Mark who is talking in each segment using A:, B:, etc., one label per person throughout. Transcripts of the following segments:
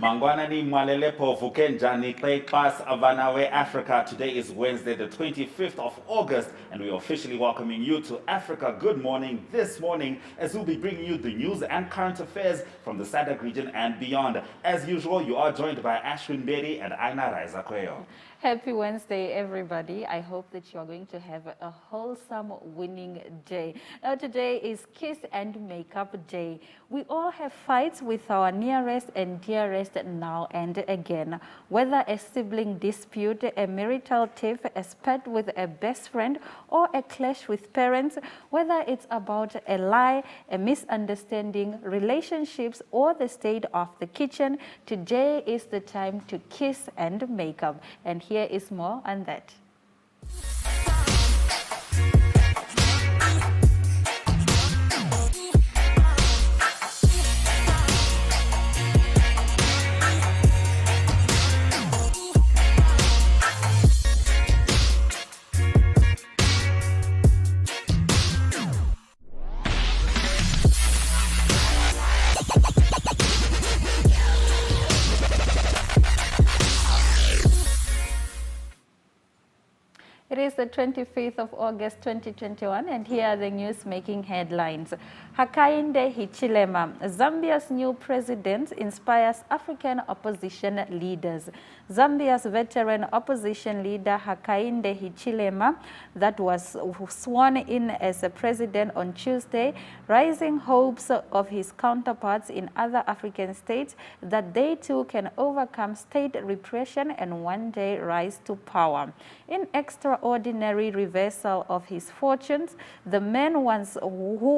A: Mangwana ni mwalele povu kenjani Class Avanawe Africa. Today is Wednesday, the 25th of August, and we are officially welcoming you to Africa Good Morning this morning, as we'll be bringing you the news and current affairs from the SADC region and beyond. As usual, you are joined by Ashwin Bedi and Aina Raiza Kweyo.
B: Happy Wednesday, everybody. I hope that you are going to have a wholesome, winning day. Now, today is Kiss and Makeup Day. We all have fights with our nearest and dearest now and again. Whether a sibling dispute, a marital tiff, a spat with a best friend, or a clash with parents, whether it's about a lie, a misunderstanding, relationships, or the state of the kitchen, today is the time to kiss and make up. And here is more on that. It is the 25th of August 2021, and here are the news making headlines. Hakainde Hichilema, Zambia's new president, inspires African opposition leaders. Zambia's veteran opposition leader Hakainde Hichilema, that was sworn in as a president on Tuesday, raising hopes of his counterparts in other African states that they too can overcome state repression and one day rise to power. In extraordinary reversal of his fortunes, the man who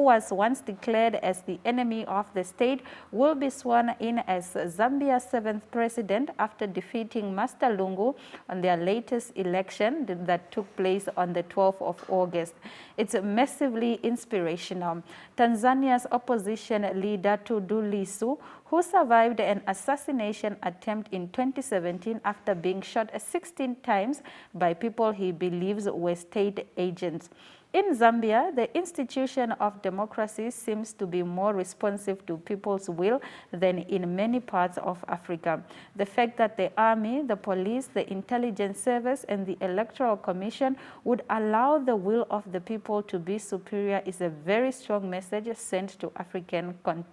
B: was once declared as the enemy of the state will be sworn in as Zambia's 7th president after defeating Master Lungu on their latest election that took place on the 12th of August. It's massively inspirational. Tanzania's opposition leader Tundu Lissu, who survived an assassination attempt in 2017 after being shot 16 times by people he believes were state agents. In Zambia, the institution of democracy seems to be more responsive to people's will than in many parts of Africa. The fact that the army, the police, the intelligence service, and the electoral commission would allow the will of the people to be superior is a very strong message sent to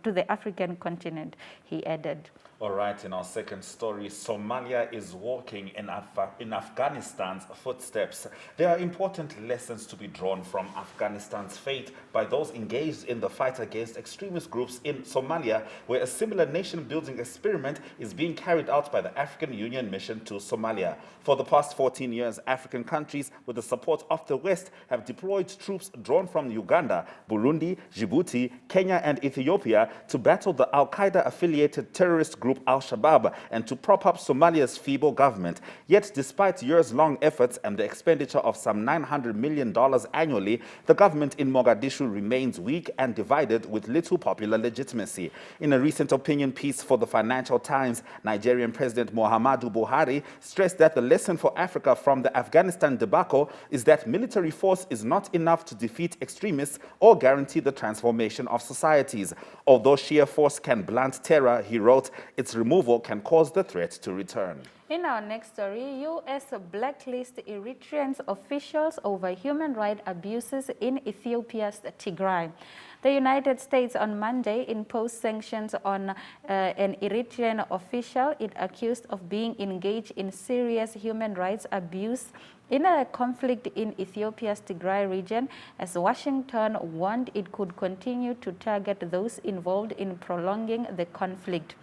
B: the African continent, he added.
A: All right, in our second story, Somalia is walking in Afghanistan's footsteps. There are important lessons to be drawn from Afghanistan's fate by those engaged in the fight against extremist groups in Somalia, where a similar nation-building experiment is being carried out by the African Union mission to Somalia. For the past 14 years, African countries, with the support of the West, have deployed troops drawn from Uganda, Burundi, Djibouti, Kenya, and Ethiopia to battle the Al-Qaeda-affiliated terrorist group Al-Shabaab and to prop up Somalia's feeble government. Yet, despite years-long efforts and the expenditure of some $900 million annually, the government in Mogadishu remains weak and divided with little popular legitimacy. In a recent opinion piece for the Financial Times, Nigerian President Muhammadu Buhari stressed that the lesson for Africa from the Afghanistan debacle is that military force is not enough to defeat extremists or guarantee the transformation of societies. Although sheer force can blunt terror, he wrote, its removal can cause the threat to return.
B: In our next story, U.S. blacklist Eritrean officials over human rights abuses in Ethiopia's Tigray. The United States on Monday imposed sanctions on an Eritrean official it accused of being engaged in serious human rights abuse in a conflict in Ethiopia's Tigray region, as Washington warned it could continue to target those involved in prolonging the conflict.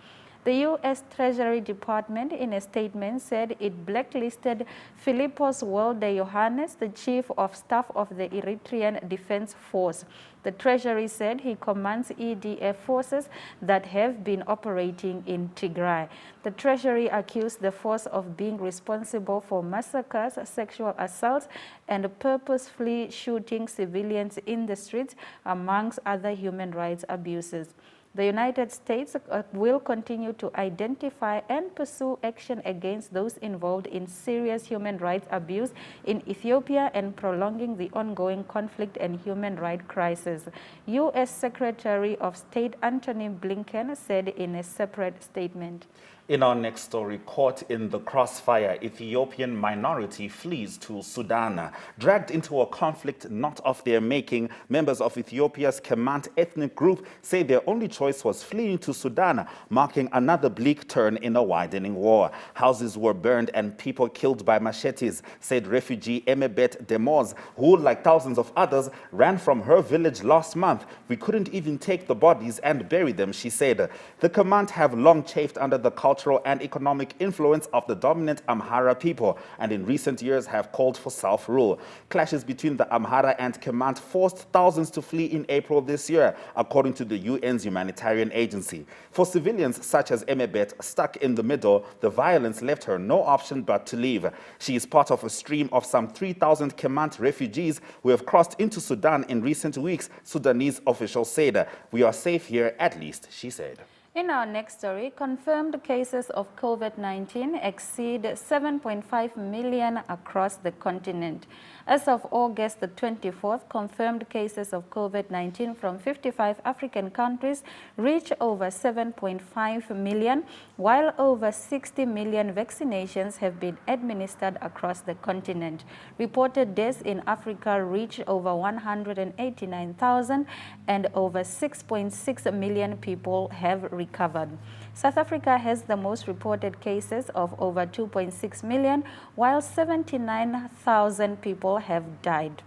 B: The U.S. Treasury Department, in a statement, said it blacklisted Philippos Wolde Yohannes, the Chief of Staff of the Eritrean Defense Force. The Treasury said he commands EDF forces that have been operating in Tigray. The Treasury accused the force of being responsible for massacres, sexual assaults, and purposefully shooting civilians in the streets, amongst other human rights abuses. The United States will continue to identify and pursue action against those involved in serious human rights abuse in Ethiopia and prolonging the ongoing conflict and human rights crisis, U.S. Secretary of State Antony Blinken said in a separate statement.
A: In our next story, caught in the crossfire, Ethiopian minority flees to Sudan. Dragged into a conflict not of their making, members of Ethiopia's Kemant ethnic group say their only choice was fleeing to Sudan, marking another bleak turn in a widening war. Houses were burned and people killed by machetes, said refugee Emebet Demoz, who, like thousands of others, ran from her village last month. We couldn't even take the bodies and bury them, she said. The Kemant have long chafed under the cultural and economic influence of the dominant Amhara people, and in recent years have called for self-rule. Clashes between the Amhara and Kemant forced thousands to flee in April this year, according to the UN's humanitarian agency. For civilians such as Emebet stuck in the middle, the violence left her no option but to leave. She is part of a stream of some 3,000 Kemant refugees who have crossed into Sudan in recent weeks, Sudanese officials said. We are safe here, at least, she said.
B: In our next story, confirmed cases of COVID-19 exceed 7.5 million across the continent. As of August the 24th, confirmed cases of COVID-19 from 55 African countries reach over 7.5 million, while over 60 million vaccinations have been administered across the continent. Reported deaths in Africa reach over 189,000 and over 6.6 million people have recovered. South Africa has the most reported cases of over 2.6 million, while 79,000 people have died.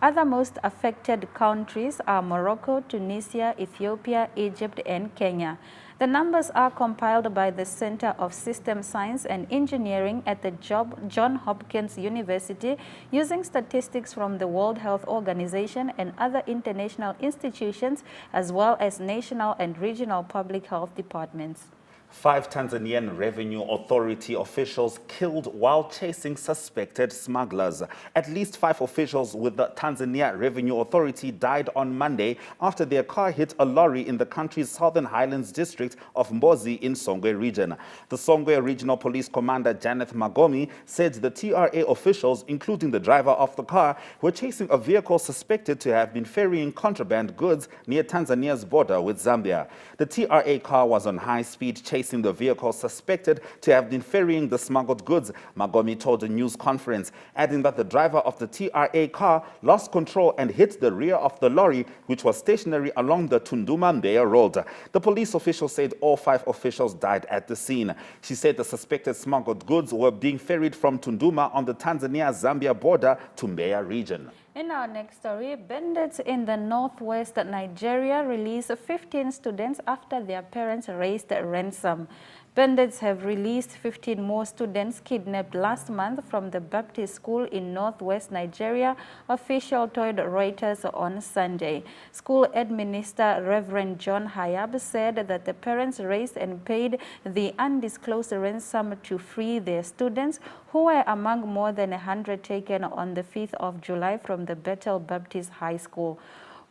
B: Other most affected countries are Morocco, Tunisia, Ethiopia, Egypt, and Kenya. The numbers are compiled by the Center of System Science and Engineering at the Johns Hopkins University using statistics from the World Health Organization and other international institutions, as well as national and regional public health departments.
A: 5 Tanzanian Revenue Authority officials killed while chasing suspected smugglers. At least 5 officials with the Tanzania Revenue Authority died on Monday after their car hit a lorry in the country's Southern Highlands district of Mbozi in Songwe region. The Songwe Regional Police Commander Janeth Magomi said the TRA officials, including the driver of the car, were chasing a vehicle suspected to have been ferrying contraband goods near Tanzania's border with Zambia. The TRA car was on high-speed chasing the vehicle suspected to have been ferrying the smuggled goods, Magomi told a news conference, adding that the driver of the TRA car lost control and hit the rear of the lorry, which was stationary along the Tunduma-Mbeya road. The police official said all 5 officials died at the scene. She said the suspected smuggled goods were being ferried from Tunduma on the Tanzania-Zambia border to Mbeya region.
B: In our next story, bandits in the northwest Nigeria released 15 students after their parents raised ransom. Bandits have released 15 more students kidnapped last month from the Baptist school in northwest Nigeria, official told Reuters on Sunday. School administrator Reverend John Hayab said that the parents raised and paid the undisclosed ransom to free their students, who were among more than 100 taken on the 5th of July from the Bethel Baptist High School.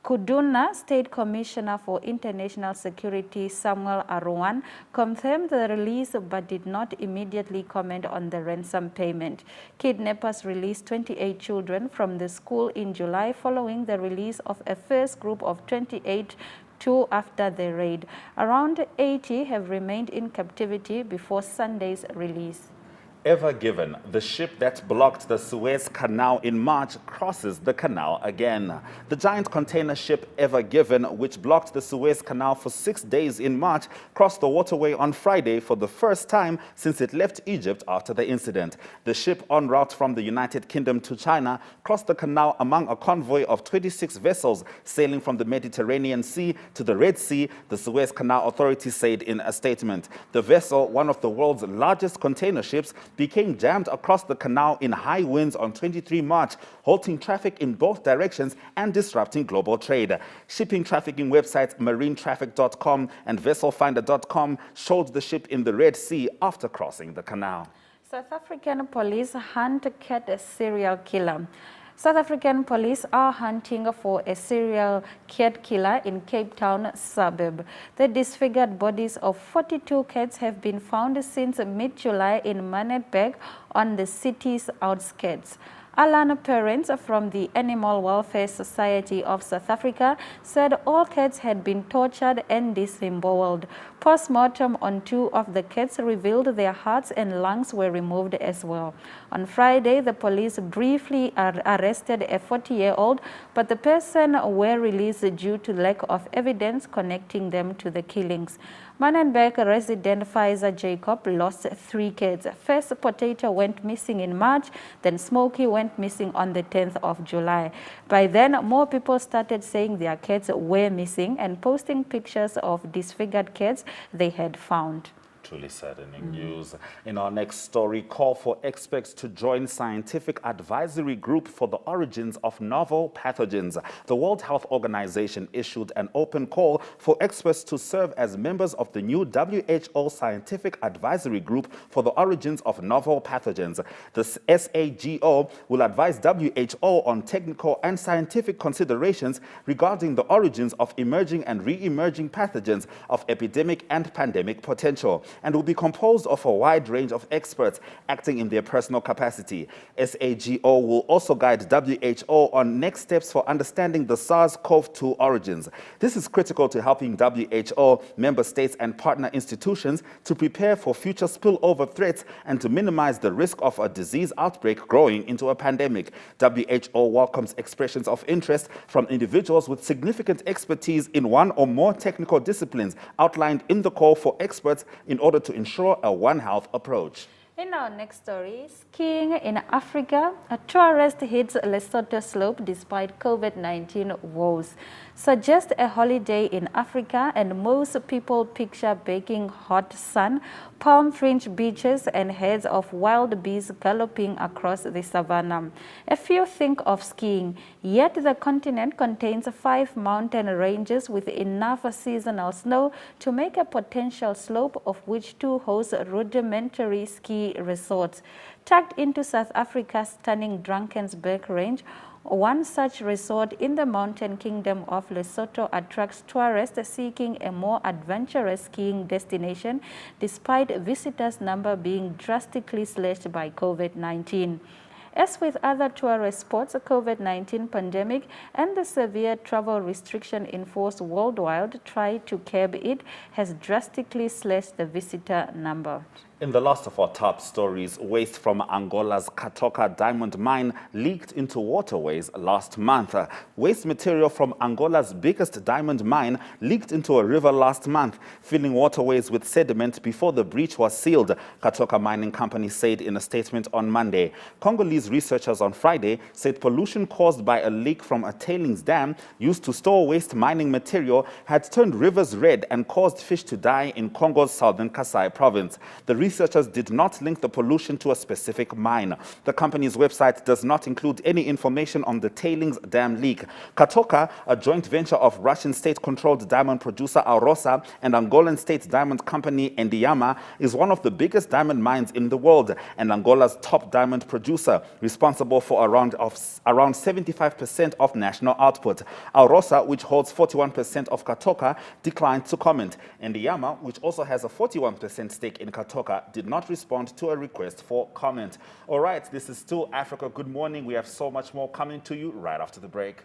B: Kaduna State Commissioner for International Security Samuel Arwan confirmed the release but did not immediately comment on the ransom payment. Kidnappers released 28 children from the school in July following the release of a first group of 28 after the raid. Around 80 have remained in captivity before Sunday's release.
A: Ever Given, the ship that blocked the Suez Canal in March, crosses the canal again. The giant container ship Ever Given, which blocked the Suez Canal for 6 days in March, crossed the waterway on Friday for the first time since it left Egypt after the incident. The ship, en route from the United Kingdom to China, crossed the canal among a convoy of 26 vessels sailing from the Mediterranean Sea to the Red Sea, the Suez Canal Authority said in a statement. The vessel, one of the world's largest container ships, became jammed across the canal in high winds on 23 March, halting traffic in both directions and disrupting global trade. Shipping trafficking websites marinetraffic.com and vesselfinder.com showed the ship in the Red Sea after crossing the canal.
B: South African police hunt cat serial killer. South African police are hunting for a serial cat killer in Cape Town suburb. The disfigured bodies of 42 cats have been found since mid-July in Manenberg on the city's outskirts. Alan parents from the Animal Welfare Society of South Africa said all cats had been tortured and disemboweled. Post-mortem on 2 of the cats revealed their hearts and lungs were removed as well. On Friday, the police briefly arrested a 40-year-old, but the person were released due to lack of evidence connecting them to the killings. Manenberg resident Pfizer Jacob lost 3 kids. First, Potato went missing in March, then Smokey went missing on the 10th of July. By then, more people started saying their kids were missing and posting pictures of disfigured kids they had found.
A: Truly saddening news. In our next story, call for experts to join scientific advisory group for the origins of novel pathogens. The World Health Organization issued an open call for experts to serve as members of the new WHO Scientific Advisory Group for the origins of novel pathogens. The SAGO will advise WHO on technical and scientific considerations regarding the origins of emerging and re-emerging pathogens of epidemic and pandemic potential, and will be composed of a wide range of experts acting in their personal capacity. SAGO will also guide WHO on next steps for understanding the SARS-CoV-2 origins. This is critical to helping WHO, member states and partner institutions to prepare for future spillover threats and to minimize the risk of a disease outbreak growing into a pandemic. WHO welcomes expressions of interest from individuals with significant expertise in one or more technical disciplines outlined in the call for experts in order to ensure a One Health approach.
B: In our next story, skiing in Africa, a tourist hits Lesotho slope despite COVID-19 woes. Suggest a holiday in Africa, and most people picture baking hot sun, palm-fringed beaches, and herds of wild bees galloping across the savannah. A few think of skiing, yet the continent contains 5 mountain ranges with enough seasonal snow to make a potential slope, of which 2 host rudimentary ski resorts. Tucked into South Africa's stunning Drakensberg range, one such resort in the mountain kingdom of Lesotho attracts tourists seeking a more adventurous skiing destination, despite visitors' number being drastically slashed by COVID-19. As with other tourist spots, the COVID-19 pandemic and the severe travel restriction enforced worldwide try to curb it has drastically slashed the visitor number.
A: In the last of our top stories, waste from Angola's Katoka diamond mine leaked into waterways last month. Waste material from Angola's biggest diamond mine leaked into a river last month, filling waterways with sediment before the breach was sealed, Katoka Mining Company said in a statement on Monday. Congolese researchers on Friday said pollution caused by a leak from a tailings dam used to store waste mining material had turned rivers red and caused fish to die in Congo's southern Kasai province. The researchers did not link the pollution to a specific mine. The company's website does not include any information on the tailings dam leak. Katoka, a joint venture of Russian state-controlled diamond producer Alrosa and Angolan state diamond company Endiama, is one of the biggest diamond mines in the world and Angola's top diamond producer, responsible for around 75% of national output. Alrosa, which holds 41% of Katoka, declined to comment. Endiama, which also has a 41% stake in Katoka, did not respond to a request for comment. All right, this is still Africa Good Morning. We have so much more coming to you right after the break.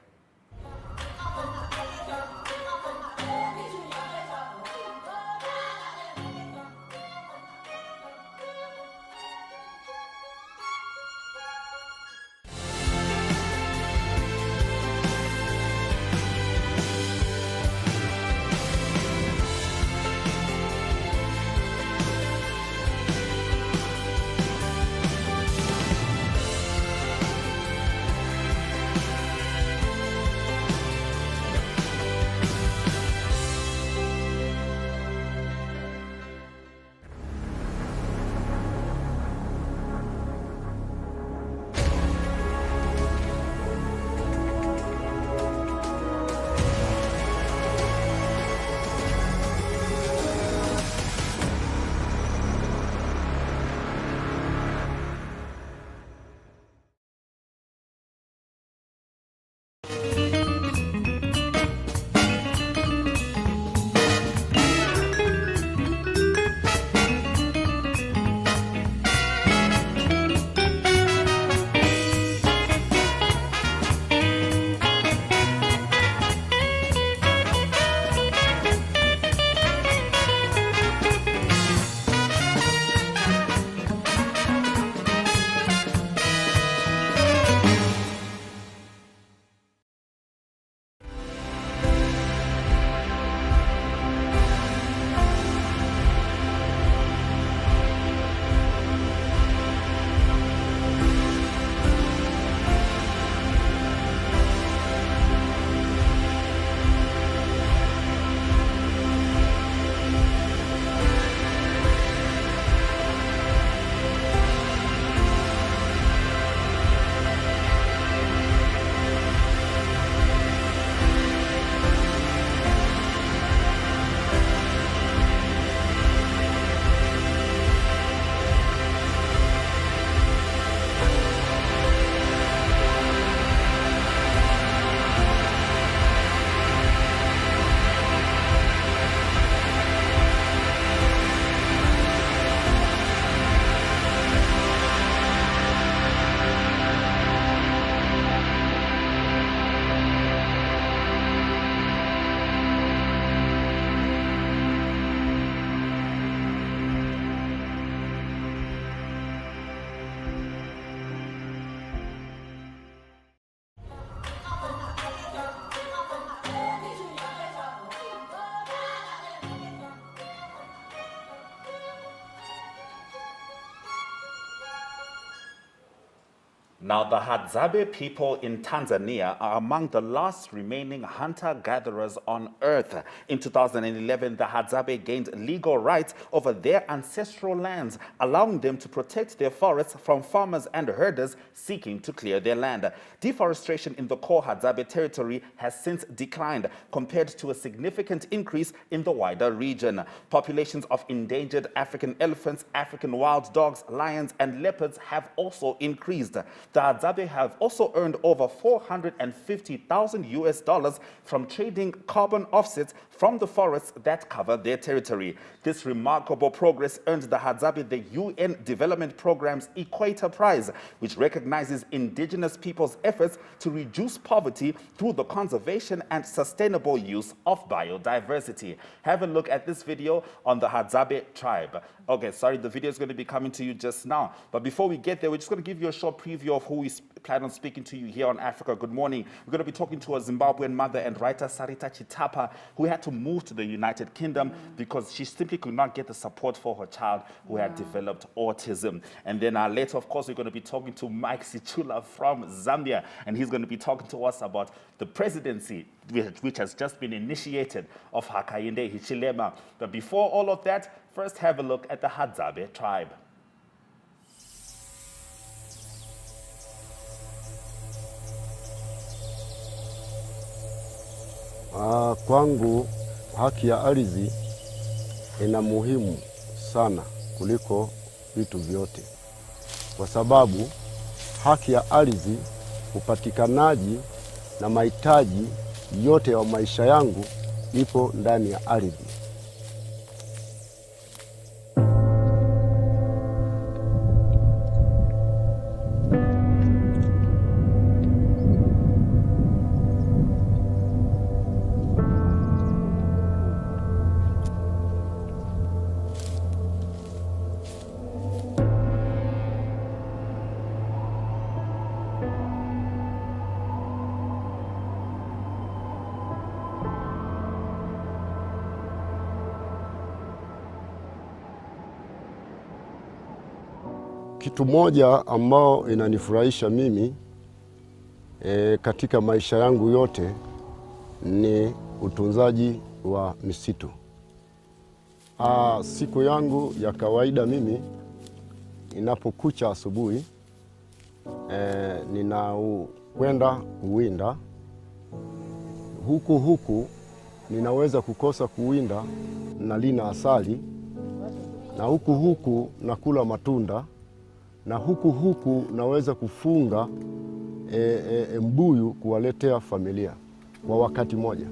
A: Now, the Hadzabe people in Tanzania are among the last remaining hunter-gatherers on Earth. In 2011, the Hadzabe gained legal rights over their ancestral lands, allowing them to protect their forests from farmers and herders seeking to clear their land. Deforestation in the core Hadzabe territory has since declined, compared to a significant increase in the wider region. Populations of endangered African elephants, African wild dogs, lions, and leopards have also increased. The Hadzabe have also earned over $450,000 from trading carbon offsets from the forests that cover their territory. This remarkable progress earned the Hadzabe the UN Development Programme's Equator Prize, which recognizes indigenous people's efforts to reduce poverty through the conservation and sustainable use of biodiversity. Have a look at this video on the Hadzabe tribe. Okay, sorry, the video is going to be coming to you just now. But before we get there, we're just going to give you a short preview of who we plan on speaking to you here on Africa Good Morning. We're going to be talking to a Zimbabwean mother and writer, Sarita Chitapa, who had to move to the United Kingdom because she simply could not get the support for her child who had developed autism. And then later, of course, we're going to be talking to Mike Sichula from Zambia, and he's going to be talking to us about the presidency which has just been initiated of Hakainde Hichilema. But before all of that, first have a look at the Hadzabe tribe.
C: Kwangu haki ya ardhi ina muhimu sana kuliko vitu vyote, kwa sababu haki ya ardhi, upatikanaji na mahitaji yote ya maisha yangu ipo ndani ya ardhi. Kitu moja ambao inanifurahisha mimi katika maisha yangu yote ni utunzaji wa misitu. Siku yangu ya kawaida mimi inapokucha asubuhi, ninakwenda kuwinda. Huku ninaweza kukosa kuwinda, nalina asali, na huku nakula matunda, na huku naweza kufunga mbuyu kuwaletea familia kwa wakati moja.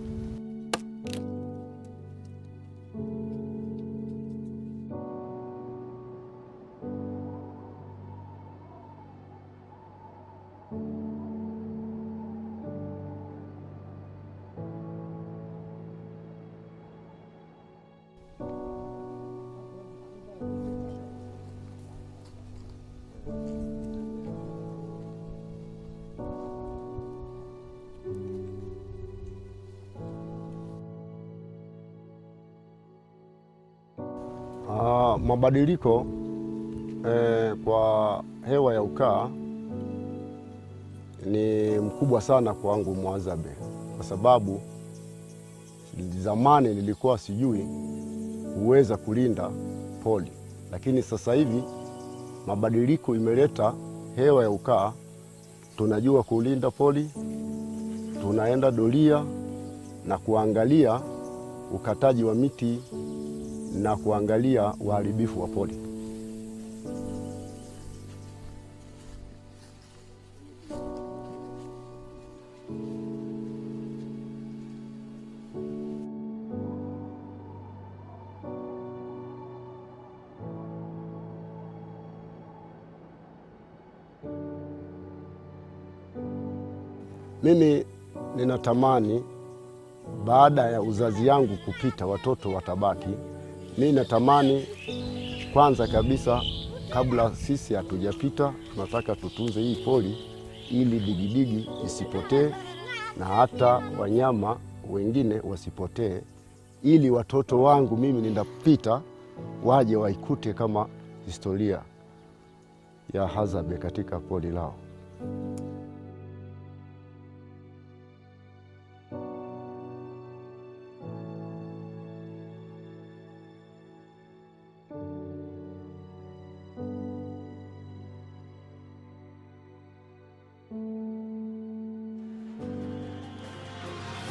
C: Mabadiliko kwa hewa ya ukaa ni mkubwa sana kwangu Mwazabe, kwa sababu zamani nilikuwa sijui uweza kulinda poli, lakini sasa hivi mabadiliko imeleta hewa ya ukaa, tunajua kulinda poli, tunaenda doria na kuangalia ukataji wa miti na kuangalia uharibifu wa poli. Mimi ninatamani baada ya uzazi yangu kupita watoto watabaki. Mimi natamani kwanza kabisa, kabla sisi hatujapita, tunataka tutunze hii poli ili digidigi isipotee na hata wanyama wengine wasipotee, ili watoto wangu mimi ninapita waje waikute kama historia ya Hadzabe katika poli lao.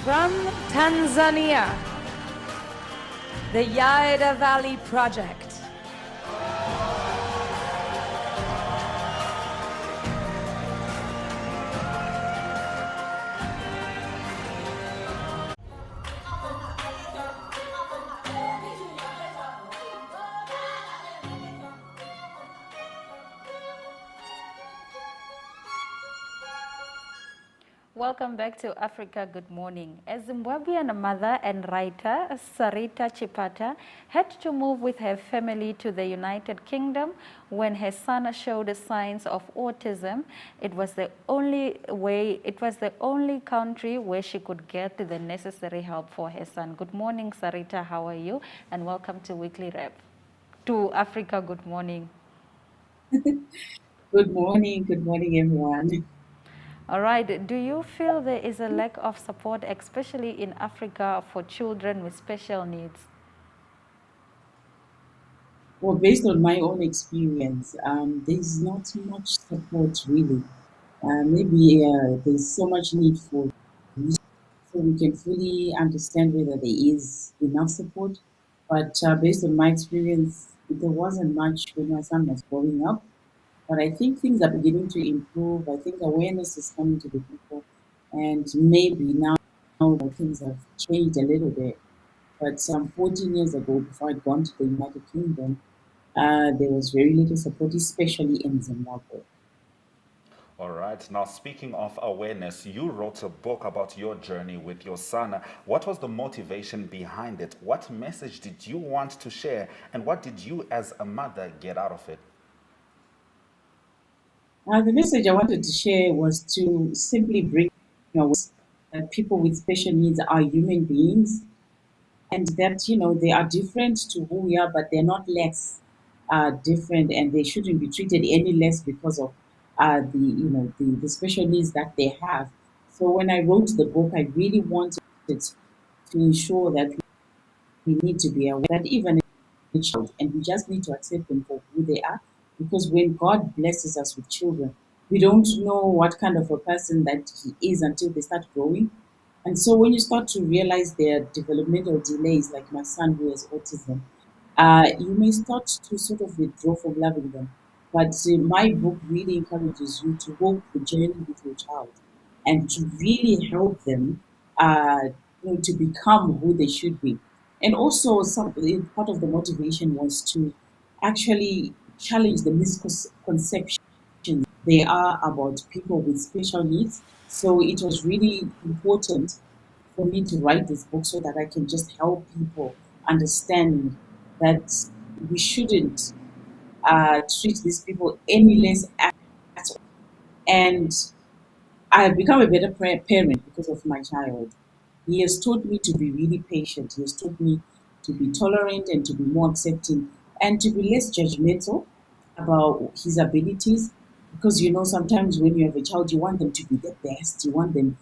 D: From Tanzania, the Yaida Valley Project.
B: Welcome back to Africa Good Morning. A Zimbabwean mother and writer, Sarita Chipata, had to move with her family to the United Kingdom when her son showed signs of autism. It was the only country where she could get the necessary help for her son. Good morning, Sarita. How are you? And welcome to Weekly Rep. To Africa Good Morning.
E: Good morning, everyone.
B: All right. Do you feel there is a lack of support, especially in Africa, for children with special needs?
E: Well, based on my own experience, there's not much support really. Maybe there's so much need for so we can fully understand whether there is enough support. But based on my experience, there wasn't much when my son was growing up. But I think things are beginning to improve. I think awareness is coming to the people, and maybe now things have changed a little bit. But some 14 years ago, before I'd gone to the United Kingdom, there was very little support, especially in Zimbabwe.
A: All right. Now, speaking of awareness, you wrote a book about your journey with your son. What was the motivation behind it? What message did you want to share? And what did you, as a mother, get out of it?
E: The message I wanted to share was to simply bring awareness that people with special needs are human beings, and that they are different to who we are, but they're not less different, and they shouldn't be treated any less because of the special needs that they have. So when I wrote the book, I really wanted to ensure that we need to be aware that even a child, and we just need to accept them for who they are, because when God blesses us with children, we don't know what kind of a person that he is until they start growing. And so when you start to realize their developmental delays, like my son who has autism, you may start to sort of withdraw from loving them. But my book really encourages you to walk the journey with your child and to really help them to become who they should be. And also, part of the motivation was to actually challenge the misconceptions there are about people with special needs. So it was really important for me to write this book so that I can just help people understand that we shouldn't treat these people any less at all. And I have become a better parent because of my child. He has taught me to be really patient. He has taught me to be tolerant and to be more accepting and to be less judgmental about his abilities. Because sometimes when you have a child, you want them to be the best. You want them,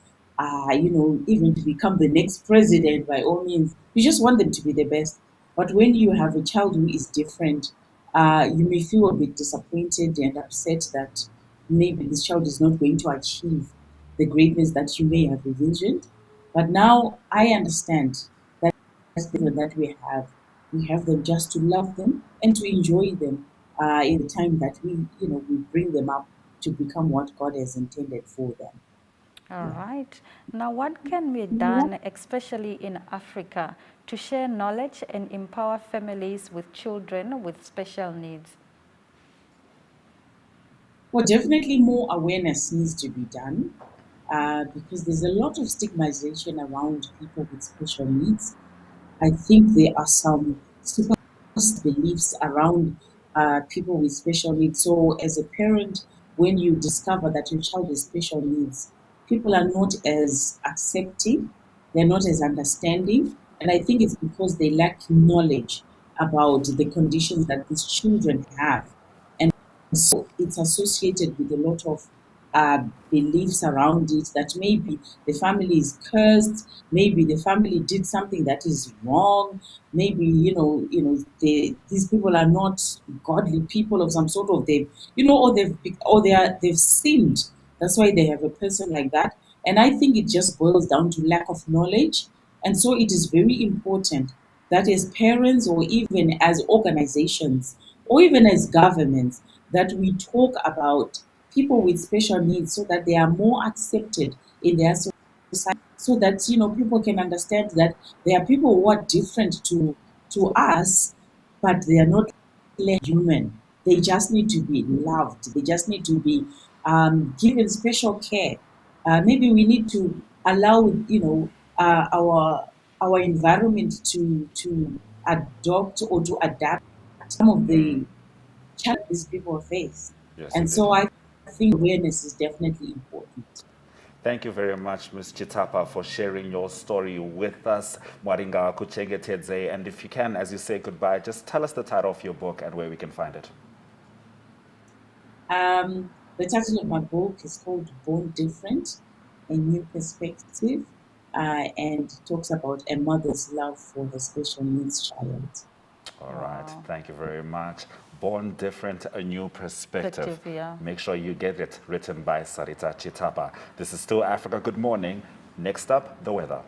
E: even to become the next president by all means. You just want them to be the best. But when you have a child who is different, you may feel a bit disappointed and upset that maybe this child is not going to achieve the greatness that you may have envisioned. But now I understand that we have them just to love them and to enjoy them in the time that we bring them up to become what God has intended for them.
B: All right. Now, what can be done, especially in Africa, to share knowledge and empower families with children with special needs?
E: Well, definitely more awareness needs to be done because there's a lot of stigmatization around people with special needs. I think there are some super beliefs around people with special needs. So, as a parent, when you discover that your child has special needs, people are not as accepting, they're not as understanding. And I think it's because they lack knowledge about the conditions that these children have. And so it's associated with a lot of beliefs around it, that maybe the family is cursed, maybe the family did something that is wrong, maybe these people are not godly people of some sort, of they've sinned. That's why they have a person like that. And I think it just boils down to lack of knowledge. And so it is very important that as parents, or even as organizations, or even as governments, that we talk about people with special needs so that they are more accepted in their society, so that people can understand that there are people who are different to us, but they are not less human. They just need to be loved. They just need to be given special care. Maybe we need to allow our environment to adopt or to adapt some of the challenges people face.
A: Yes,
E: And
A: indeed.
E: so I think awareness is definitely important.
A: Thank you very much, Ms. Chitapa, for sharing your story with us. Mwaringa Kuchengetedze. And if you can, as you say goodbye, just tell us the title of your book and where we can find it.
E: The title of my book is called Born Different, A New Perspective, and talks about a mother's love for her special needs child.
A: All right. Thank you very much. Born Different, A New Perspective.
B: Yeah.
A: Make sure you get it, written by Sarita Chitapa. This is Still Africa. Good morning. Next up, the weather.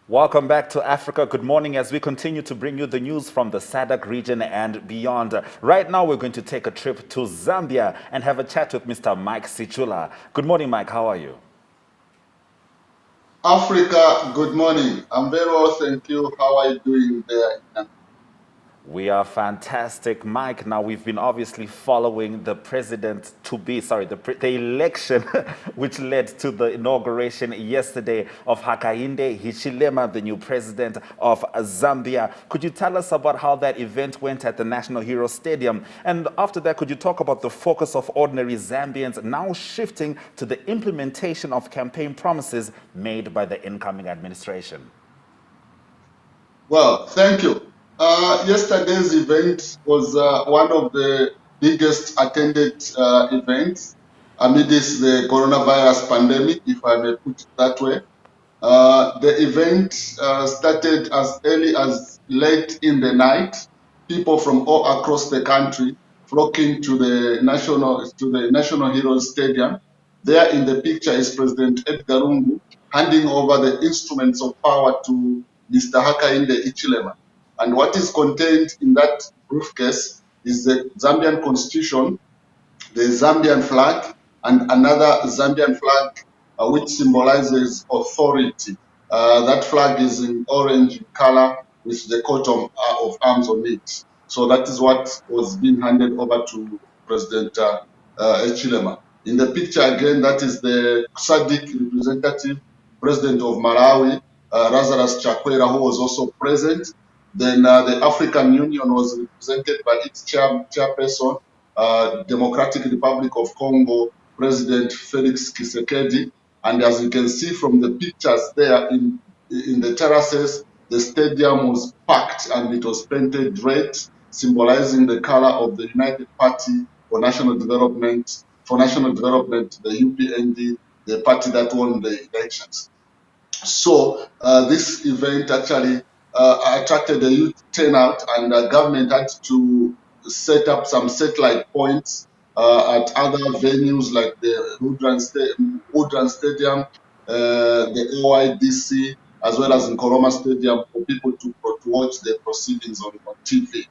A: Welcome back to Africa. Good morning as we continue to bring you the news from the SADC region and beyond. Right now, we're going to take a trip to Zambia and have a chat with Mr. Mike Sichula. Good morning, Mike. How are you?
F: Africa, good morning. I'm very well, thank you. How are you doing there?
A: We are fantastic, Mike. Now, we've been obviously following the the election, which led to the inauguration yesterday of Hakainde Hichilema, the new president of Zambia. Could you tell us about how that event went at the National Hero Stadium? And after that, could you talk about the focus of ordinary Zambians now shifting to the implementation of campaign promises made by the incoming administration?
F: Well, thank you. Yesterday's event was one of the biggest attended events amidst the coronavirus pandemic, if I may put it that way. The event started as early as late in the night. People from all across the country flocking to the National Heroes Stadium. There in the picture is President Edgar Lungu handing over the instruments of power to Mr. Hakainde Hichilema. And what is contained in that briefcase is the Zambian constitution, the Zambian flag, and another Zambian flag which symbolizes authority. That flag is in orange color with the coat of arms on it. So that is what was being handed over to President Hichilema. In the picture again, that is the SADC representative, President of Malawi, Lazarus Chakwera, who was also present. Then the African Union was represented by its chairperson, Democratic Republic of Congo, President Felix Tshisekedi. And as you can see from the pictures there in the terraces, the stadium was packed and it was painted red, symbolizing the color of the United Party for National Development, the UPND, the party that won the elections. So this event actually attracted a huge turnout, and the government had to set up some satellite points at other venues like the Woodland Stadium, the OIDC, as well as in Koroma Stadium for people to watch the proceedings on TV.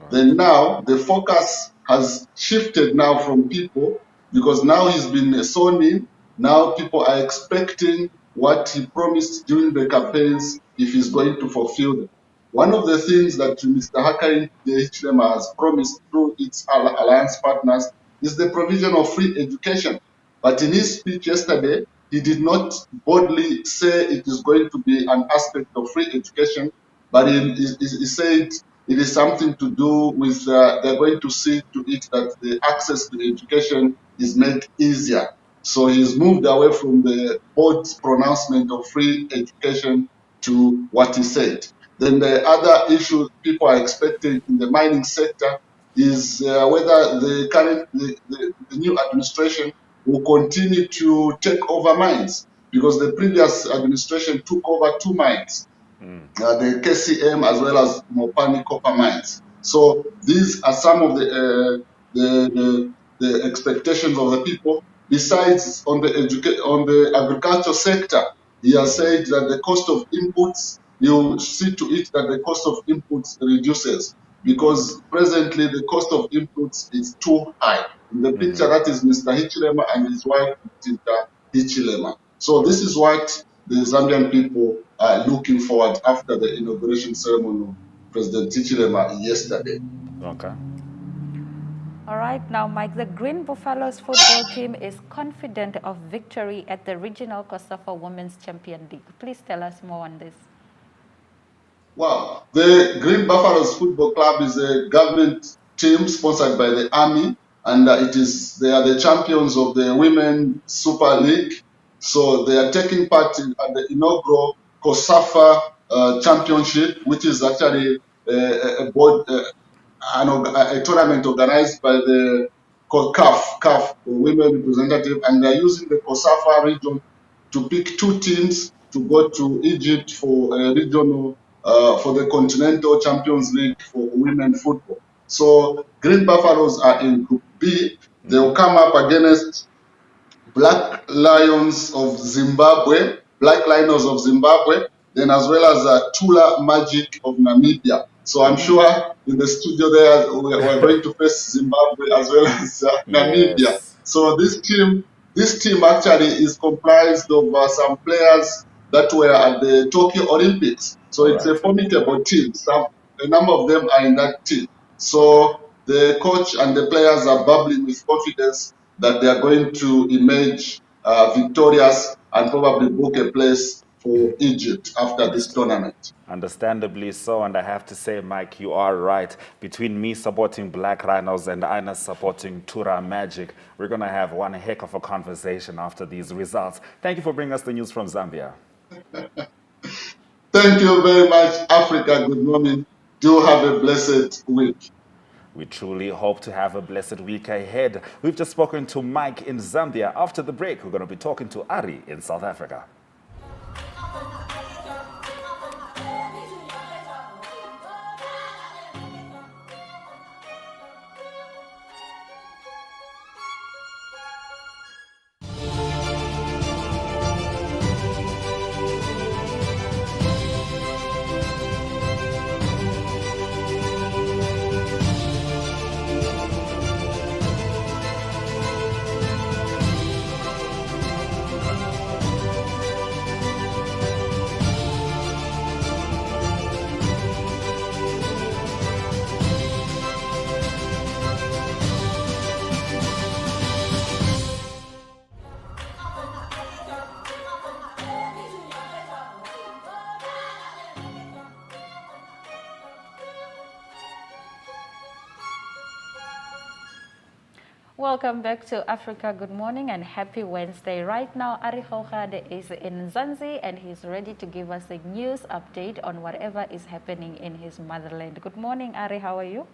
F: Then now the focus has shifted now from people, because now he's been sworn in. Now people are expecting what he promised during the campaigns, if he's going to fulfill them. One of the things that Mr. Hakainde Hichilema has promised through its alliance partners is the provision of free education. But in his speech yesterday, he did not boldly say it is going to be an aspect of free education, but he said it is something to do with they're going to see to it that the access to education is made easier. So he's moved away from the board's pronouncement of free education to what he said. Then the other issue people are expecting in the mining sector is whether the new administration will continue to take over mines, because the previous administration took over 2 mines, the KCM as well as Mopani copper mines. So these are some of the expectations of the people. Besides, on the agriculture sector, he has said that the cost of inputs, you see to it that the cost of inputs reduces, because presently the cost of inputs is too high. In the picture, that is Mr. Hichilema and his wife, Mr. Hichilema. So this is what the Zambian people are looking forward after the inauguration ceremony of President Hichilema yesterday.
A: Okay.
B: All right, now, Mike, the Green Buffaloes football team is confident of victory at the Regional COSAFA Women's Champion League. Please tell us more on this.
F: Wow. The Green Buffaloes Football Club is a government team sponsored by the Army, and they are the champions of the Women Super League. So they are taking part at the inaugural COSAFA Championship, which is actually a tournament organized by the CAF, Women Representative, and they are using the COSAFA region to pick 2 teams to go to Egypt for a regional, for the Continental Champions League for women football. So Green Buffaloes are in Group B. They will come up against Black Lions of Zimbabwe, then as well as Tula Magic of Namibia. So I'm sure in the studio there we are going to face Zimbabwe as well as Namibia.
A: Yes.
F: So this team actually is comprised of some players that were at the Tokyo Olympics. So it's a formidable team. A number of them are in that team. So the coach and the players are bubbling with confidence that they are going to emerge victorious and probably book a place for Egypt after this tournament.
A: Understandably so, and I have to say, Mike, you are right. Between me supporting Black Rhinos and Ina supporting Tura Magic, we're going to have one heck of a conversation after these results. Thank you for bringing us the news from Zambia.
F: Thank you very much, Africa. Good morning. Do have a blessed week.
A: We truly hope to have a blessed week ahead. We've just spoken to Mike in Zambia. After the break, we're going to be talking to Ari in South Africa.
B: Welcome back to Africa. Good morning and happy Wednesday. Right now, Ari Houghade is in Zanzi and he's ready to give us a news update on whatever is happening in his motherland. Good morning, Ari. How are you?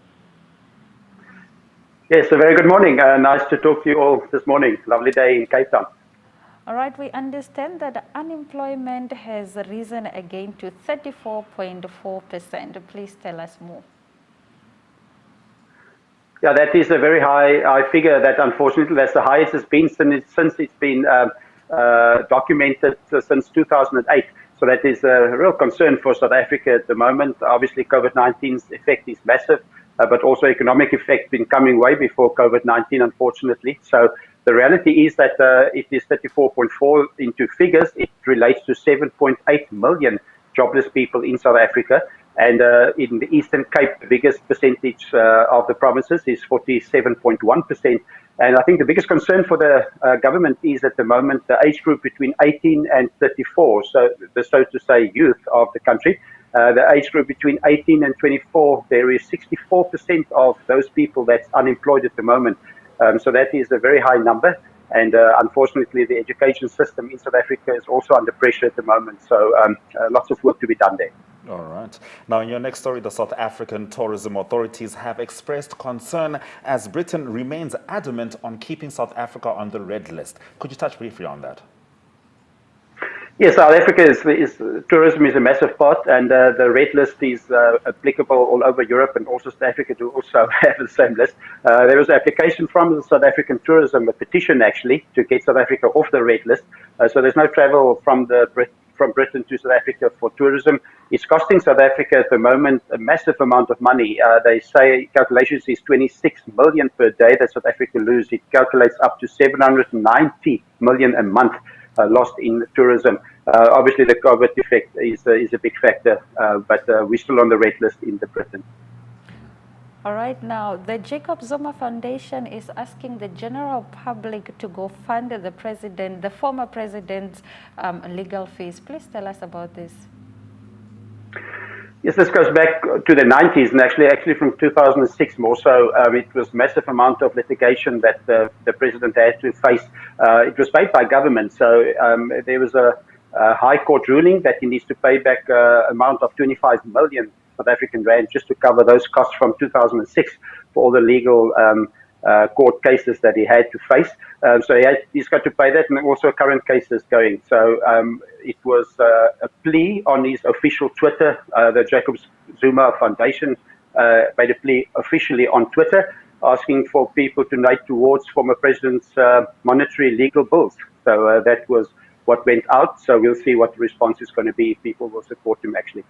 G: Yes, a very good morning. Nice to talk to you all this morning. Lovely day in Cape Town.
B: All right, we understand that unemployment has risen again to 34.4%. Please tell us more.
G: Yeah, that is a very high figure. That unfortunately, that's the highest it's been since it's been documented since 2008. So that is a real concern for South Africa at the moment. Obviously, COVID-19's effect is massive, but also economic effect been coming way before COVID-19, unfortunately. So the reality is that it is 34.4 into figures. It relates to 7.8 million jobless people in South Africa. And in the Eastern Cape, the biggest percentage of the provinces is 47.1%. And I think the biggest concern for the government is at the moment the age group between 18 and 34, so to say youth of the country. The age group between 18 and 24, there is 64% of those people that's unemployed at the moment. So that is a very high number. And unfortunately, the education system in South Africa is also under pressure at the moment. So lots of work to be done there.
A: All right. Now, in your next story, the South African tourism authorities have expressed concern as Britain remains adamant on keeping South Africa on the red list. Could you touch briefly on that?
G: Yes, South Africa tourism is a massive part, and the red list is applicable all over Europe, and also South Africa do also have the same list. There was an application from the South African tourism, a petition actually, to get South Africa off the red list. So there's no travel from Britain to South Africa for tourism. It's costing South Africa at the moment a massive amount of money. They say calculations is 26 million per day that South Africa loses. It calculates up to 790 million a month lost in tourism. Obviously, the COVID effect is a big factor, but we're still on the red list in Britain.
B: All right, now the Jacob Zuma Foundation is asking the general public to go fund the former president's legal fees. Please tell us about this.
G: Yes, this goes back to the 90s, and actually from 2006 more so. It was massive amount of litigation that the president had to face. It was paid by government, so there was a high court ruling that he needs to pay back amount of 25 million South African rand just to cover those costs from 2006 for all the legal court cases that he had to face. So he's got to pay that, and also current cases going. So it was a plea on his official Twitter. The Jacob Zuma Foundation made a plea officially on Twitter, asking for people to donate towards former president's monetary legal bills. So that was what went out. So we'll see what the response is going to be if people will support him actually.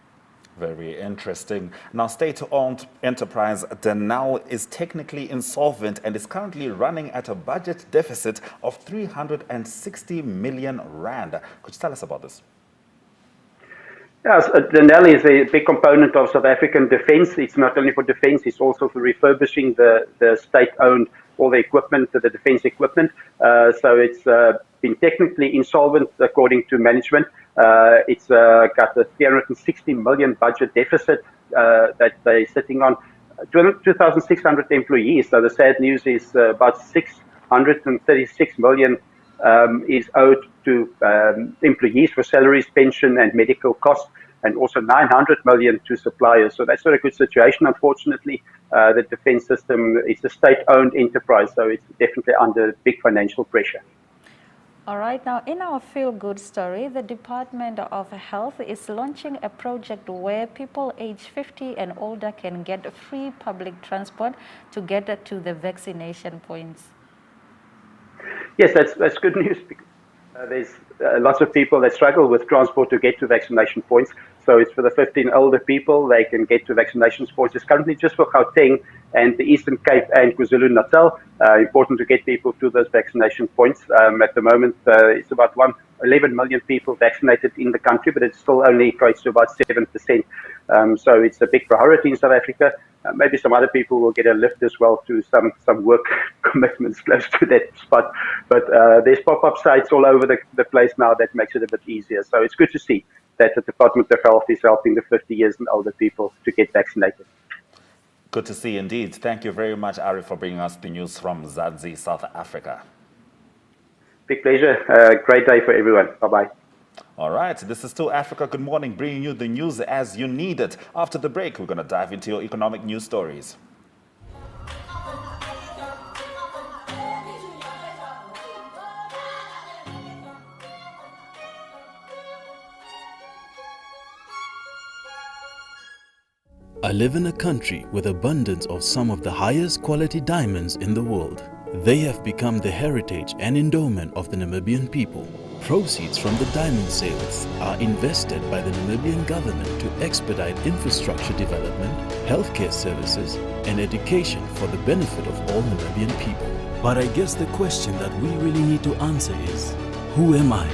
A: Very interesting. Now, state-owned enterprise Denau is technically insolvent and is currently running at a budget deficit of 360 million rand. Could you tell us about this?
G: Yes, Denel is a big component of South African defence. It's not only for defence, it's also for refurbishing the state-owned, all the equipment, the defence equipment. So it's been technically insolvent according to management. It's got a 360 million budget deficit that they're sitting on. 2,600 employees. So the sad news is about 636 million is owed to employees for salaries, pension, and medical costs, and also 900 million to suppliers. So that's not a good situation, unfortunately. The defence system is a state-owned enterprise, so it's definitely under big financial pressure.
B: All right, now in our feel-good story, the Department of Health is launching a project where people aged 50 and older can get free public transport to get to the vaccination points.
G: Yes, that's good news, because there's lots of people that struggle with transport to get to vaccination points. So it's for the 50 and older people, they can get to vaccination points. It's currently just for Gauteng and the Eastern Cape and KwaZulu-Natal. Important to get people to those vaccination points. At the moment, it's about 11 million people vaccinated in the country, but it still only equates to about 7%. So it's a big priority in South Africa. Maybe some other people will get a lift as well to some work commitments close to that spot. But there's pop-up sites all over the place now that makes it a bit easier. So it's good to see that the Department of Health is helping the 50 years and older people to get vaccinated.
A: Good to see indeed. Thank you very much, Ari, for bringing us the news from Zanzi, South Africa.
G: Big pleasure. Great day for everyone. Bye-bye.
A: All right, this is still Africa Good Morning, bringing you the news as you need it. After the break, we're going to dive into your economic news stories.
H: I live in a country with abundance of some of the highest quality diamonds in the world. They have become the heritage and endowment of the Namibian people. Proceeds from the diamond sales are invested by the Namibian government to expedite infrastructure development, healthcare services, and education for the benefit of all Namibian people. But I guess the question that we really need to answer is, who am I?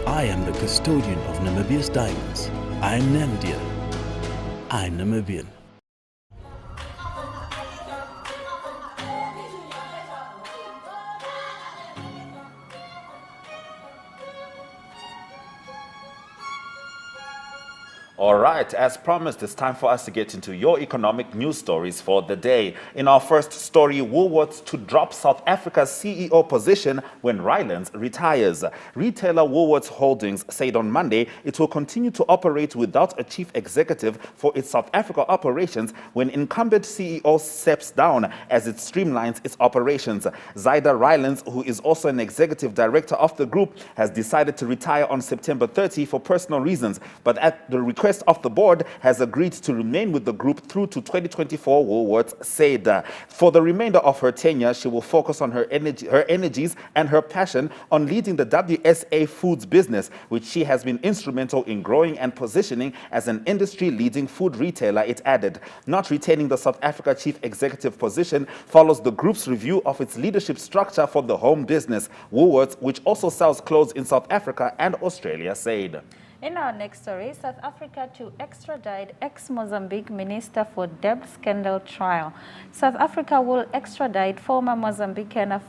H: I am the custodian of Namibia's diamonds. I am Namdia. I'm Namibian.
A: All right, as promised, it's time for us to get into your economic news stories for the day. In our first story, Woolworths to drop South Africa's CEO position when Rylands retires. Retailer Woolworths Holdings said on Monday it will continue to operate without a chief executive for its South Africa operations when incumbent CEO steps down as it streamlines its operations. Zyda Rylands, who is also an executive director of the group, has decided to retire on September 30 for personal reasons, but at the request of the board has agreed to remain with the group through to 2024, Woolworths said. For the remainder of her tenure, she will focus on her energies and her passion on leading the WSA Foods business, which she has been instrumental in growing and positioning as an industry-leading food retailer, it added. Not retaining the South Africa chief executive position follows the group's review of its leadership structure for the home business. Woolworths, which also sells clothes in South Africa and Australia, said.
B: In our next story, South Africa to extradite ex-Mozambique minister for debt scandal trial. South Africa will extradite former Mozambican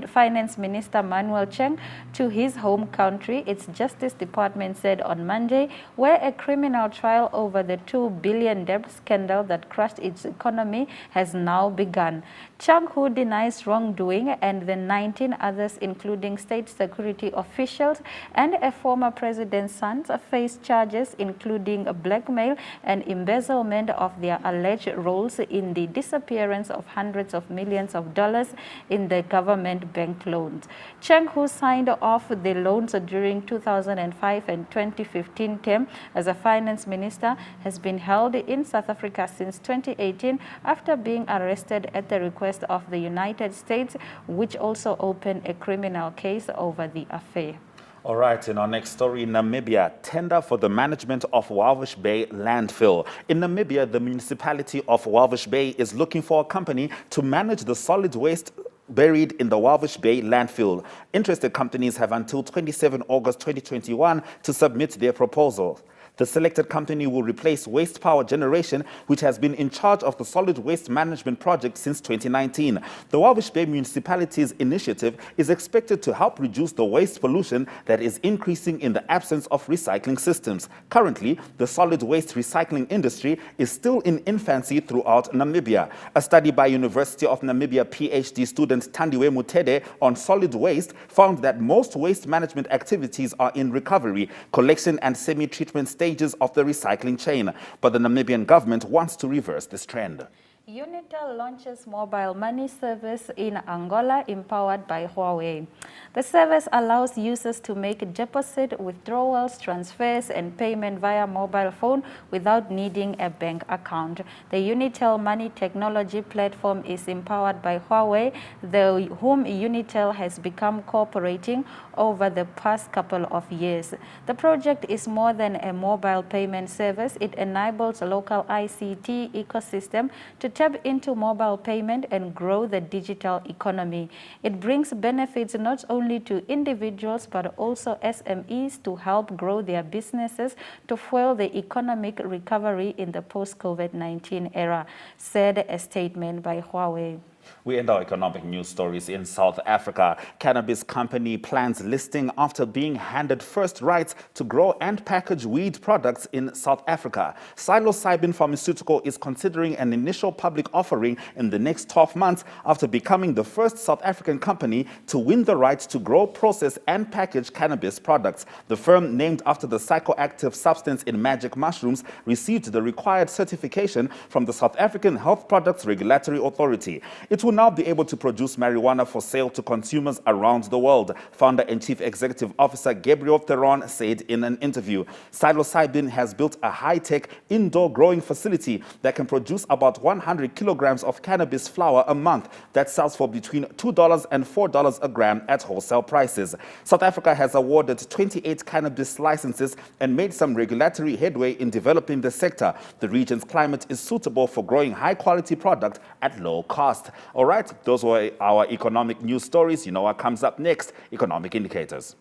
B: finance minister Manuel Cheng to his home country, its Justice Department said on Monday, where a criminal trial over the $2 billion debt scandal that crushed its economy has now begun. Cheng, who denies wrongdoing, and the 19 others, including state security officials and a former president's son, face charges including blackmail and embezzlement of their alleged roles in the disappearance of hundreds of millions of dollars in the government bank loans. Cheng, who signed off the loans during 2005 and 2015 term as a finance minister, has been held in South Africa since 2018 after being arrested at the request of the United States, which also opened a criminal case over the affair.
A: All right, in our next story, Namibia, tender for the management of Walvis Bay landfill. In Namibia, the municipality of Walvis Bay is looking for a company to manage the solid waste buried in the Walvis Bay landfill. Interested companies have until 27 August 2021 to submit their proposal. The selected company will replace Waste Power Generation, which has been in charge of the solid waste management project since 2019. The Walvis Bay Municipality's initiative is expected to help reduce the waste pollution that is increasing in the absence of recycling systems. Currently, the solid waste recycling industry is still in infancy throughout Namibia. A study by University of Namibia PhD student Tandiwe Mutede on solid waste found that most waste management activities are in recovery, collection and semi-treatment stages of the recycling chain, but the Namibian government wants to reverse this trend.
B: Unitel launches mobile money service in Angola empowered by Huawei. The service allows users to make deposit, withdrawals, transfers, and payment via mobile phone without needing a bank account. The Unitel money technology platform is empowered by Huawei, whom Unitel has become cooperating over the past couple of years. The project is more than a mobile payment service. It enables local ICT ecosystem to tap into mobile payment and grow the digital economy. It brings benefits not only to individuals but also SMEs to help grow their businesses to fuel the economic recovery in the post-COVID-19 era, said a statement by Huawei.
A: We end our economic news stories in South Africa. Cannabis company plans listing after being handed first rights to grow and package weed products in South Africa. Psilocybin Pharmaceutical is considering an initial public offering in the next 12 months after becoming the first South African company to win the right to grow, process and package cannabis products. The firm, named after the psychoactive substance in magic mushrooms, received the required certification from the South African Health Products Regulatory Authority. It will now be able to produce marijuana for sale to consumers around the world, founder and chief executive officer Gabriel Theron said in an interview. Psilocybin has built a high-tech indoor growing facility that can produce about 100 kilograms of cannabis flower a month that sells for between $2 and $4 a gram at wholesale prices. South Africa has awarded 28 cannabis licenses and made some regulatory headway in developing the sector. The region's climate is suitable for growing high-quality product at low cost. All right, those were our economic news stories. You know what comes up next? Economic indicators.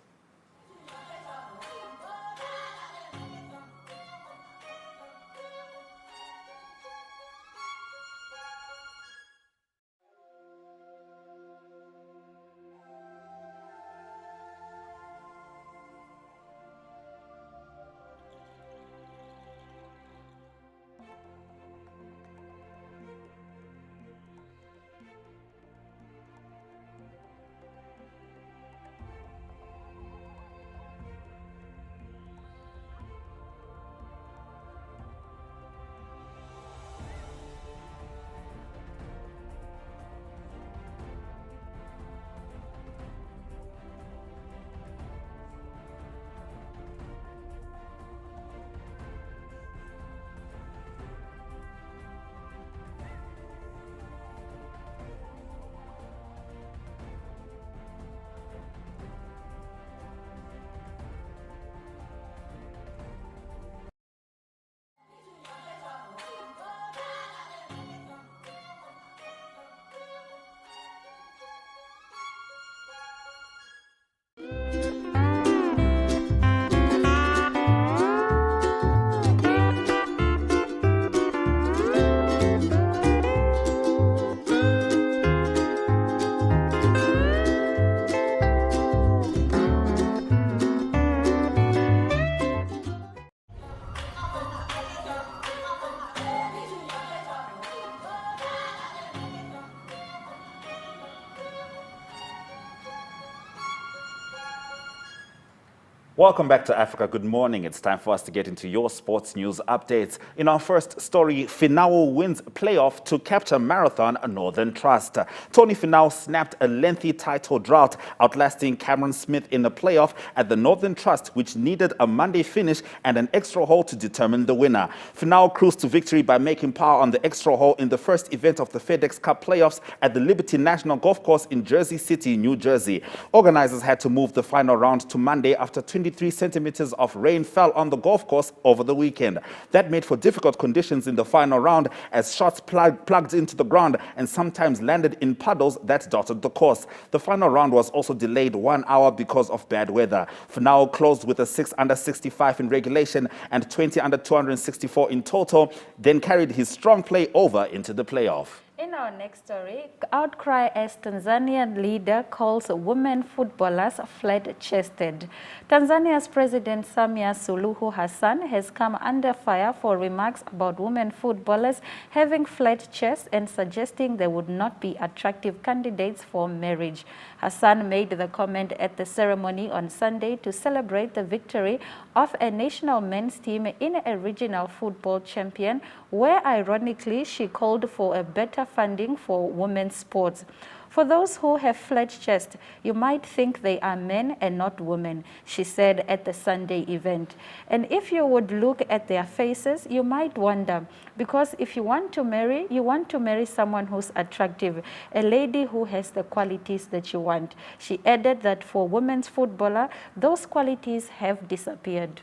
A: Welcome back to Africa. Good morning. It's time for us to get into your sports news updates. In our first story, Finau wins playoff to capture marathon Northern Trust. Tony Finau snapped a lengthy title drought, outlasting Cameron Smith in the playoff at the Northern Trust, which needed a Monday finish and an extra hole to determine the winner. Finau cruised to victory by making par on the extra hole in the first event of the FedEx Cup playoffs at the Liberty National Golf Course in Jersey City, New Jersey. Organizers had to move the final round to Monday after 23 centimeters of rain fell on the golf course over the weekend. That made for difficult conditions in the final round as shots plugged into the ground and sometimes landed in puddles that dotted the course. The final round was also delayed 1 hour because of bad weather. Finau closed with a 6 under 65 in regulation and 20 under 264 in total, then carried his strong play over into the playoff.
B: In our next story, outcry as Tanzanian leader calls women footballers flat-chested. Tanzania's President Samia Suluhu Hassan has come under fire for remarks about women footballers having flat chests and suggesting they would not be attractive candidates for marriage. Hassan made the comment at the ceremony on Sunday to celebrate the victory of a national men's team in a regional football champion, where ironically she called for a better funding for women's sports. For those who have flat chests, you might think they are men and not women, she said at the Sunday event. And if you would look at their faces, you might wonder, because if you want to marry someone who's attractive, a lady who has the qualities that you want. She added that for women's footballer, those qualities have disappeared.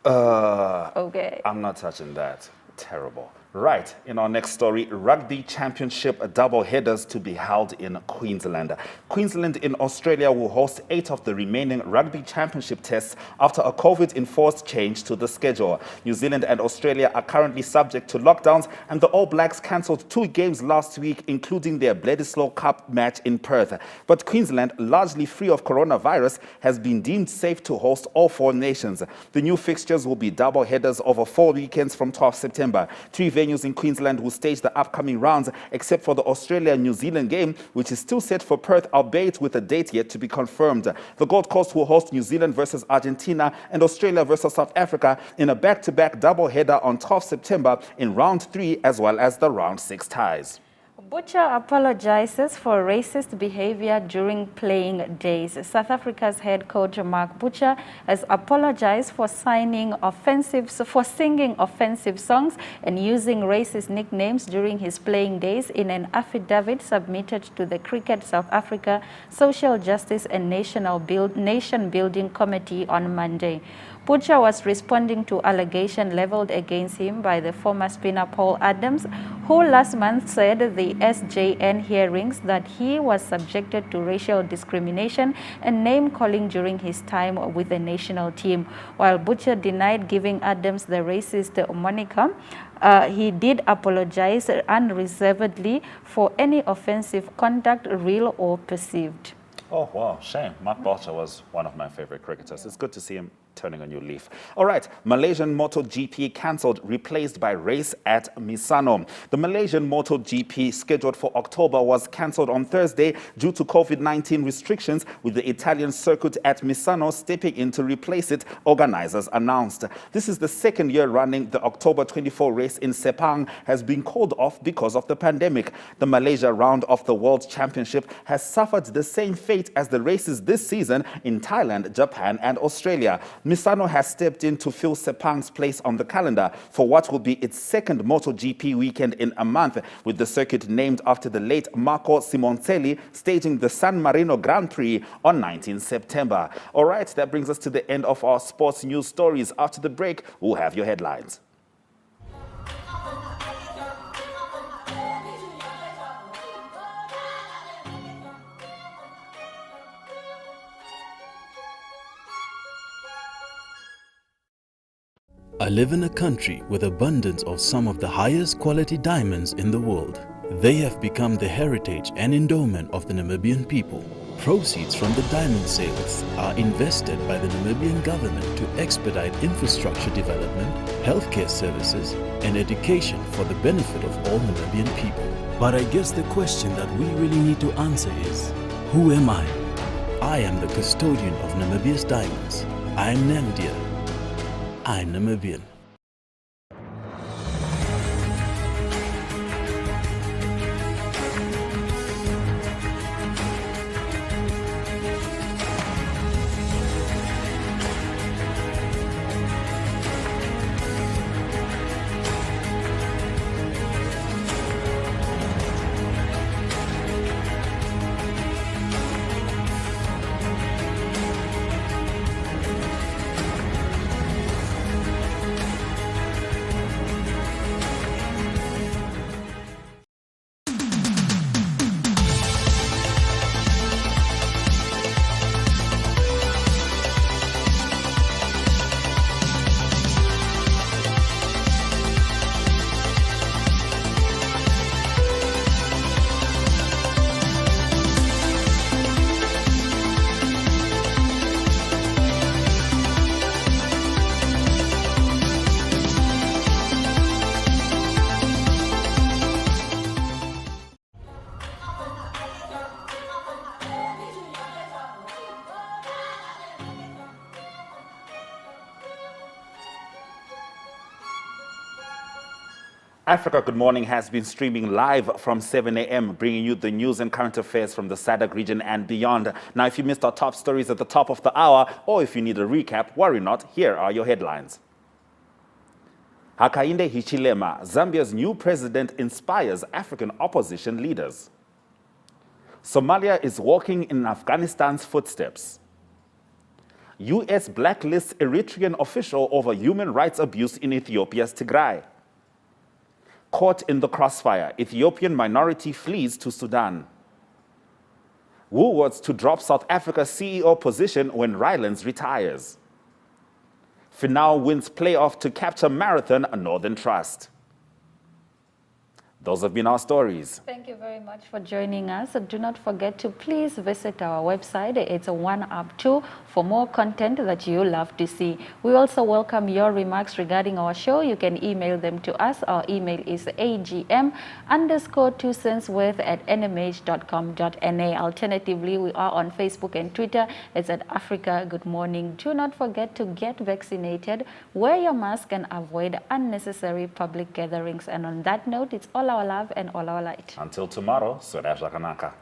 A: Okay. I'm not touching that. Terrible. Right, in our next story, Rugby Championship double headers to be held in Queensland. Queensland in Australia will host 8 of the remaining Rugby Championship tests after a COVID-enforced change to the schedule. New Zealand and Australia are currently subject to lockdowns, and the All Blacks cancelled 2 games last week, including their Bledisloe Cup match in Perth. But Queensland, largely free of coronavirus, has been deemed safe to host all 4 nations. The new fixtures will be double headers over 4 weekends from 12 September. 3 venues in Queensland will stage the upcoming rounds, except for the Australia-New Zealand game, which is still set for Perth, albeit with a date yet to be confirmed. The Gold Coast will host New Zealand versus Argentina and Australia versus South Africa in a back-to-back double-header on 12 September in round 3, as well as the round 6 ties.
B: Butcher apologizes for racist behavior during playing days. South Africa's head coach Mark Butcher has apologized for singing offensive songs and using racist nicknames during his playing days in an affidavit submitted to the Cricket South Africa Social Justice and Nation Building Committee on Monday. Butcher was responding to allegations leveled against him by the former spinner Paul Adams, who last month said the SJN hearings that he was subjected to racial discrimination and name-calling during his time with the national team. While Butcher denied giving Adams the racist moniker, he did apologize unreservedly for any offensive conduct, real or perceived.
A: Oh, wow, shame. Mark Butcher was one of my favorite cricketers. It's good to see him turning a new leaf. All right, Malaysian MotoGP cancelled, replaced by race at Misano. The Malaysian MotoGP scheduled for October was cancelled on Thursday due to COVID-19 restrictions, with the Italian circuit at Misano stepping in to replace it, organizers announced. This is the second year running the October 24 race in Sepang has been called off because of the pandemic. The Malaysia round of the World Championship has suffered the same fate as the races this season in Thailand, Japan and Australia. Misano has stepped in to fill Sepang's place on the calendar for what will be its second MotoGP weekend in a month, with the circuit named after the late Marco Simoncelli staging the San Marino Grand Prix on 19 September. All right, that brings us to the end of our sports news stories. After the break, we'll have your headlines.
H: 'I live in a country with abundance of some of the highest quality diamonds in the world. They have become the heritage and endowment of the Namibian people. Proceeds from the diamond sales are invested by the Namibian government to expedite infrastructure development, healthcare services, and education for the benefit of all Namibian people. But I guess the question that we really need to answer is, who am I? I am the custodian of Namibia's diamonds. I am Namdia. I'm Namibian.
A: Africa Good Morning has been streaming live from 7 a.m., bringing you the news and current affairs from the SADC region and beyond. Now, if you missed our top stories at the top of the hour, or if you need a recap, worry not, here are your headlines. Hakainde Hichilema, Zambia's new president, inspires African opposition leaders. Somalia is walking in Afghanistan's footsteps. U.S. blacklists Eritrean official over human rights abuse in Ethiopia's Tigray. Caught in the crossfire, Ethiopian minority flees to Sudan. Woolworths to drop South Africa's CEO position when Rylands retires. Finau wins playoff to capture Marathon Northern Trust. Those have been our stories.
B: Thank you very much for joining us. Do not forget to please visit our website. It's OneUp2 for more content that you love to see. We also welcome your remarks regarding our show. You can email them to us. Our email is agm_2centsworth@nmh.com.na. Alternatively, we are on Facebook and Twitter. It's at Africa Good Morning. Do not forget to get vaccinated, wear your mask, and avoid unnecessary public gatherings. And on that note, it's all our love and all our light.
A: Until tomorrow, Suraj Lakanaka.